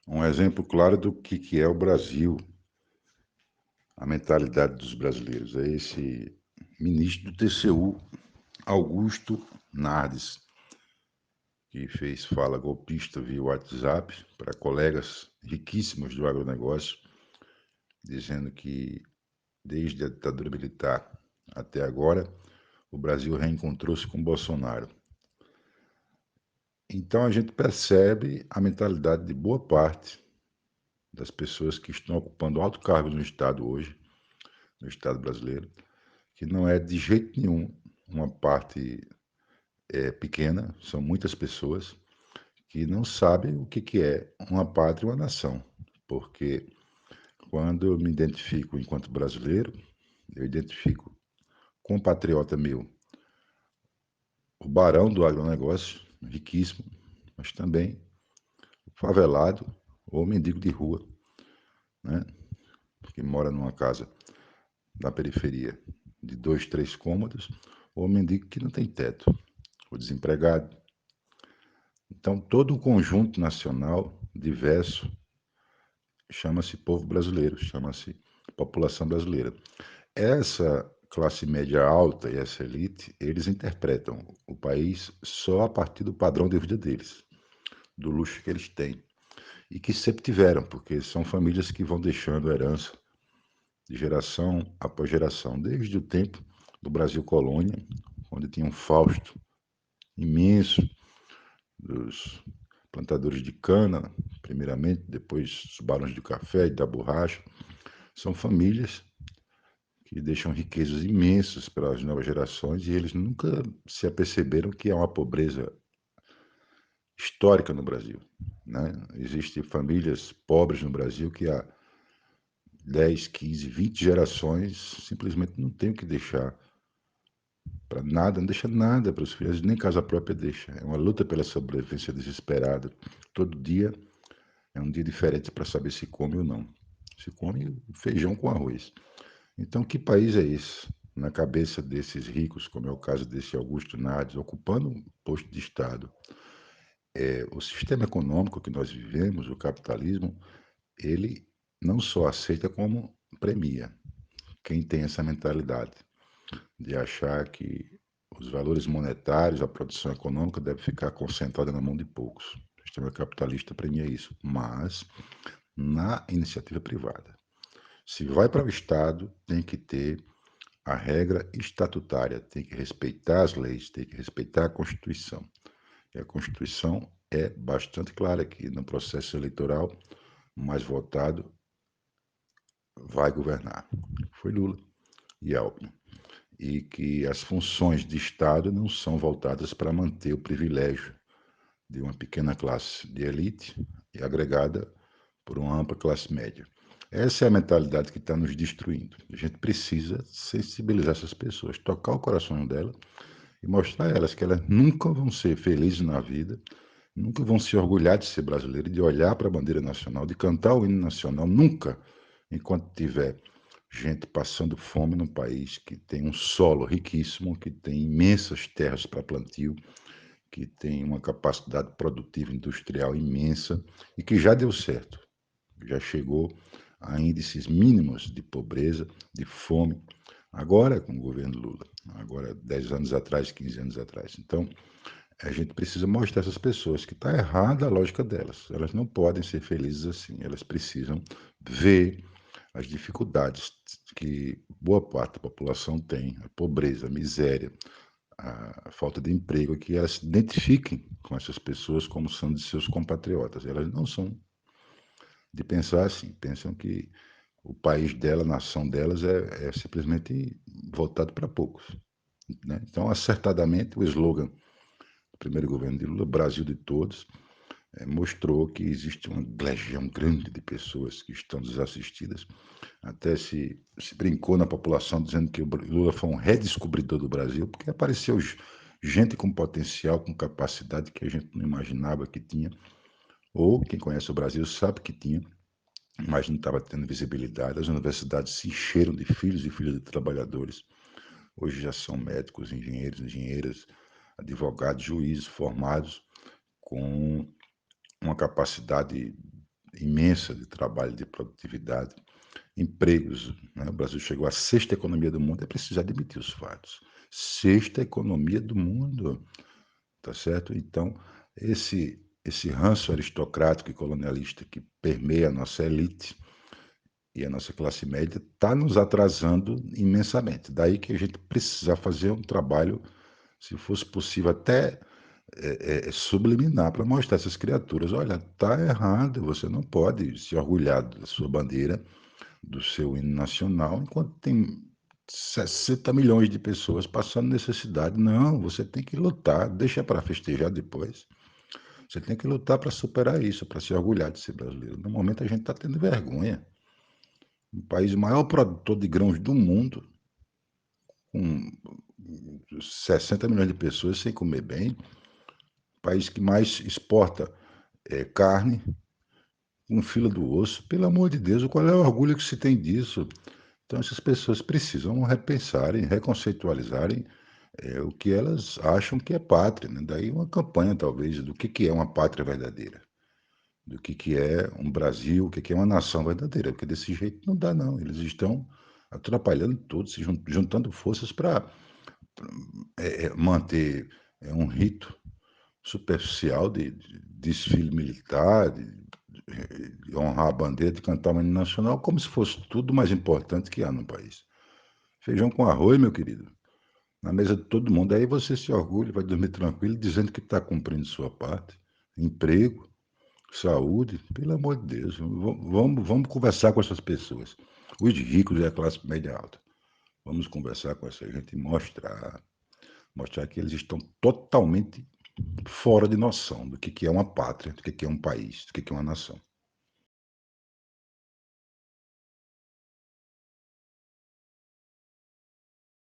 Um exemplo claro do que é o Brasil, a mentalidade dos brasileiros. É esse ministro do TCU, Augusto Nardes, que fez fala golpista via WhatsApp para colegas riquíssimos do agronegócio, dizendo que desde a ditadura militar até agora, o Brasil reencontrou-se com Bolsonaro. Então a gente percebe a mentalidade de boa parte das pessoas que estão ocupando alto cargo no Estado hoje, no Estado brasileiro, que não é de jeito nenhum uma parte pequena, são muitas pessoas que não sabem o que é uma pátria e uma nação. Porque quando eu me identifico enquanto brasileiro, eu identifico compatriota meu, o barão do agronegócio, riquíssimo, mas também favelado ou mendigo de rua, né? Que mora numa casa na periferia de 2, 3 cômodos, ou mendigo que não tem teto, o desempregado. Então, todo um conjunto nacional diverso chama-se povo brasileiro, chama-se população brasileira. Essa classe média alta e essa elite, eles interpretam o país só a partir do padrão de vida deles, do luxo que eles têm. E que sempre tiveram, porque são famílias que vão deixando herança de geração após geração, desde o tempo do Brasil colônia, onde tinha um fausto imenso dos plantadores de cana, primeiramente, depois os barões de café e da borracha. São famílias que deixam riquezas imensas para as novas gerações e eles nunca se aperceberam que há uma pobreza histórica no Brasil. Né? Existem famílias pobres no Brasil que há 10, 15, 20 gerações simplesmente não tem o que deixar para nada, não deixa nada para os filhos, nem casa própria deixa. É uma luta pela sobrevivência desesperada. Todo dia é um dia diferente para saber se come ou não. Se come feijão com arroz. Então, que país é esse? Na cabeça desses ricos, como é o caso desse Augusto Nardes, ocupando um posto de Estado. O sistema econômico que nós vivemos, o capitalismo, ele não só aceita como premia quem tem essa mentalidade de achar que os valores monetários, a produção econômica deve ficar concentrada na mão de poucos. O sistema capitalista premia isso, mas na iniciativa privada. Se vai para o Estado, tem que ter a regra estatutária, tem que respeitar as leis, tem que respeitar a Constituição. E a Constituição é bastante clara que no processo eleitoral, o mais votado vai governar. Foi Lula e Alckmin. E que as funções de Estado não são voltadas para manter o privilégio de uma pequena classe de elite e agregada por uma ampla classe média. Essa é a mentalidade que está nos destruindo. A gente precisa sensibilizar essas pessoas, tocar o coração delas e mostrar a elas que elas nunca vão ser felizes na vida, nunca vão se orgulhar de ser brasileiro, de olhar para a bandeira nacional, de cantar o hino nacional, nunca, enquanto tiver gente passando fome num país que tem um solo riquíssimo, que tem imensas terras para plantio, que tem uma capacidade produtiva industrial imensa e que já deu certo, já chegou a índices mínimos de pobreza, de fome, agora com o governo Lula, agora 10 anos atrás, 15 anos atrás. Então, a gente precisa mostrar a essas pessoas que está errada a lógica delas. Elas não podem ser felizes assim. Elas precisam ver as dificuldades que boa parte da população tem, a pobreza, a miséria, a falta de emprego, que elas se identifiquem com essas pessoas como sendo de seus compatriotas. Elas não são de pensar assim, pensam que o país dela, a nação delas é simplesmente voltado para poucos. Né? Então, acertadamente, o slogan do primeiro governo de Lula, Brasil de Todos, mostrou que existe uma legião grande de pessoas que estão desassistidas. Até se brincou na população dizendo que o Lula foi um redescobridor do Brasil, porque apareceu gente com potencial, com capacidade que a gente não imaginava que tinha, ou quem conhece o Brasil sabe que tinha, mas não estava tendo visibilidade. As universidades se encheram de filhos e filhas de trabalhadores. Hoje já são médicos, engenheiros, engenheiras, advogados, juízes formados com uma capacidade imensa de trabalho, de produtividade, empregos, né? O Brasil chegou à sexta economia do mundo, é preciso admitir os fatos. Sexta economia do mundo, tá certo? Então, esse ranço aristocrático e colonialista que permeia a nossa elite e a nossa classe média está nos atrasando imensamente. Daí que a gente precisa fazer um trabalho, se fosse possível, até subliminar para mostrar essas criaturas: olha, tá errado, você não pode se orgulhar da sua bandeira, do seu hino nacional, enquanto tem 60 milhões de pessoas passando necessidade. Não, você tem que lutar, deixa para festejar depois. Você tem que lutar para superar isso, para se orgulhar de ser brasileiro. No momento a gente está tendo vergonha. O país maior produtor de grãos do mundo, com 60 milhões de pessoas sem comer bem, o país que mais exporta carne, com fila do osso. Pelo amor de Deus, qual é o orgulho que se tem disso? Então, essas pessoas precisam repensarem, reconceitualizarem o que elas acham que é pátria. Né? Daí uma campanha, talvez, do que é uma pátria verdadeira, do que é um Brasil, o que é uma nação verdadeira, porque desse jeito não dá, não. Eles estão atrapalhando todos, se juntando forças para manter um rito superficial de desfile militar, de honrar a bandeira, de cantar o hino nacional, como se fosse tudo mais importante que há no país. Feijão com arroz, meu querido, na mesa de todo mundo. Aí você se orgulha, vai dormir tranquilo, dizendo que está cumprindo sua parte. Emprego, saúde, pelo amor de Deus, vamos conversar com essas pessoas. Os ricos e a classe média alta. Vamos conversar com essa gente e mostrar que eles estão totalmente fora de noção do que é uma pátria, do que é um país, do que é uma nação.